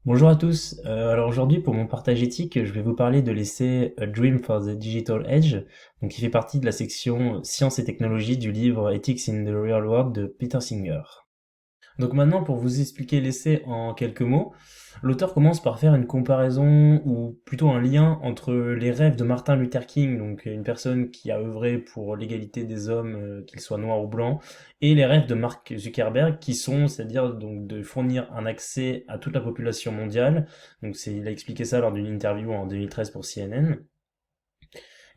Bonjour à tous. Alors aujourd'hui, pour mon partage éthique, je vais vous parler de l'essai A Dream for the Digital Age, donc qui fait partie de la section Sciences et technologies du livre Ethics in the Real World de Peter Singer. Donc maintenant, pour vous expliquer l'essai en quelques mots, l'auteur commence par faire une comparaison, ou plutôt un lien, entre les rêves de Martin Luther King, donc une personne qui a œuvré pour l'égalité des hommes, qu'ils soient noirs ou blancs, et les rêves de Mark Zuckerberg, qui sont, c'est-à-dire donc de fournir un accès à toute la population mondiale. Donc il a expliqué ça lors d'une interview en 2013 pour CNN.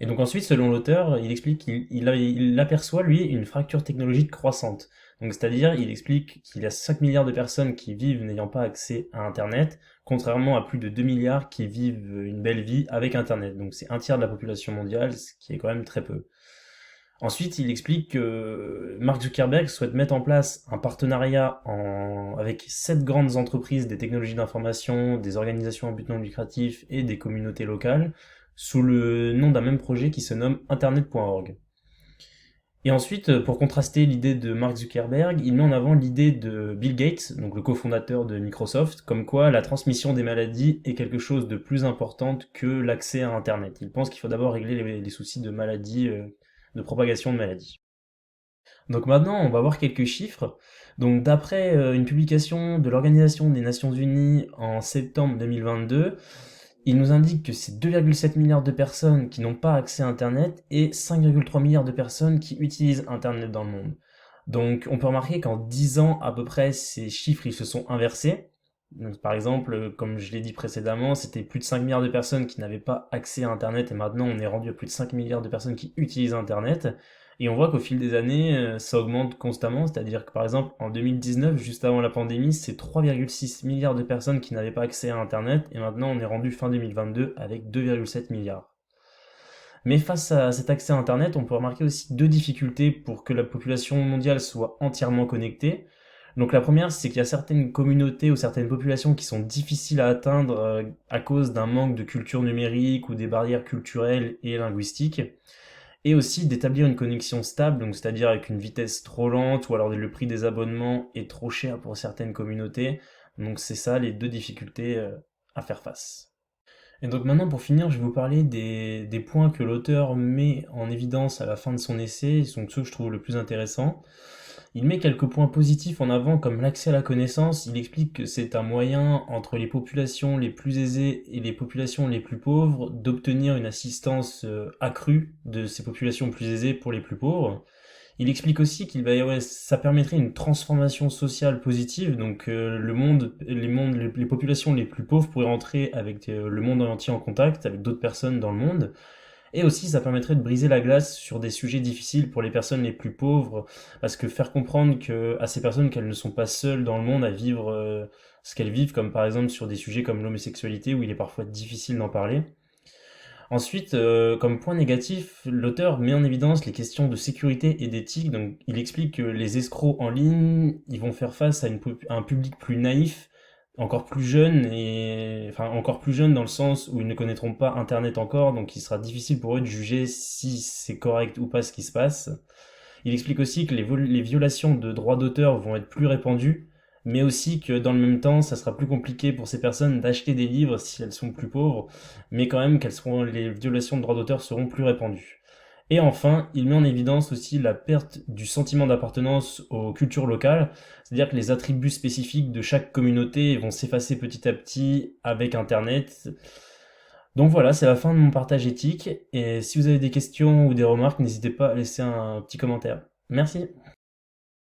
Et donc ensuite, selon l'auteur, il explique qu'il aperçoit, lui, une fracture technologique croissante. Donc c'est-à-dire, il explique qu'il y a 5 milliards de personnes qui vivent n'ayant pas accès à Internet, contrairement à plus de 2 milliards qui vivent une belle vie avec Internet. Donc c'est un tiers de la population mondiale, ce qui est quand même très peu. Ensuite, il explique que Mark Zuckerberg souhaite mettre en place un partenariat avec 7 grandes entreprises des technologies d'information, des organisations à but non lucratif et des communautés locales, sous le nom d'un même projet qui se nomme Internet.org. Et ensuite, pour contraster l'idée de Mark Zuckerberg, il met en avant l'idée de Bill Gates, donc le cofondateur de Microsoft, comme quoi la transmission des maladies est quelque chose de plus important que l'accès à Internet. Il pense qu'il faut d'abord régler les soucis de maladies, de propagation de maladies. Donc maintenant, on va voir quelques chiffres. Donc d'après une publication de l'Organisation des Nations Unies en septembre 2022, il nous indique que c'est 2,7 milliards de personnes qui n'ont pas accès à Internet et 5,3 milliards de personnes qui utilisent Internet dans le monde. Donc on peut remarquer qu'en 10 ans à peu près, ces chiffres ils se sont inversés. Donc, par exemple, comme je l'ai dit précédemment, c'était plus de 5 milliards de personnes qui n'avaient pas accès à Internet et maintenant on est rendu à plus de 5 milliards de personnes qui utilisent Internet. Et on voit qu'au fil des années, ça augmente constamment, c'est-à-dire que par exemple en 2019, juste avant la pandémie, c'est 3,6 milliards de personnes qui n'avaient pas accès à Internet et maintenant on est rendu fin 2022 avec 2,7 milliards. Mais face à cet accès à Internet, on peut remarquer aussi deux difficultés pour que la population mondiale soit entièrement connectée. Donc la première, c'est qu'il y a certaines communautés ou certaines populations qui sont difficiles à atteindre à cause d'un manque de culture numérique ou des barrières culturelles et linguistiques. Et aussi d'établir une connexion stable, donc c'est-à-dire avec une vitesse trop lente ou alors le prix des abonnements est trop cher pour certaines communautés. Donc c'est ça les deux difficultés à faire face. Et donc maintenant, pour finir, je vais vous parler des points que l'auteur met en évidence à la fin de son essai, donc ceux que je trouve le plus intéressant. Il met quelques points positifs en avant, comme l'accès à la connaissance. Il explique que c'est un moyen entre les populations les plus aisées et les populations les plus pauvres d'obtenir une assistance accrue de ces populations plus aisées pour les plus pauvres. Il explique aussi qu'il va y avoir, ça permettrait une transformation sociale positive, donc le monde, les populations les plus pauvres pourraient entrer avec le monde entier en contact, avec d'autres personnes dans le monde, et aussi ça permettrait de briser la glace sur des sujets difficiles pour les personnes les plus pauvres, parce que faire comprendre à ces personnes qu'elles ne sont pas seules dans le monde à vivre ce qu'elles vivent, comme par exemple sur des sujets comme l'homosexualité, où il est parfois difficile d'en parler. Ensuite, comme point négatif, l'auteur met en évidence les questions de sécurité et d'éthique. Donc, il explique que les escrocs en ligne, ils vont faire face à un public plus naïf, encore plus jeune enfin encore plus jeune dans le sens où ils ne connaîtront pas Internet encore, donc il sera difficile pour eux de juger si c'est correct ou pas ce qui se passe. Il explique aussi que les violations de droits d'auteur vont être plus répandues, mais aussi que dans le même temps, ça sera plus compliqué pour ces personnes d'acheter des livres si elles sont plus pauvres, mais quand même les violations de droits d'auteur seront plus répandues. Et enfin, il met en évidence aussi la perte du sentiment d'appartenance aux cultures locales, c'est-à-dire que les attributs spécifiques de chaque communauté vont s'effacer petit à petit avec Internet. Donc voilà, c'est la fin de mon partage éthique, et si vous avez des questions ou des remarques, n'hésitez pas à laisser un petit commentaire. Merci.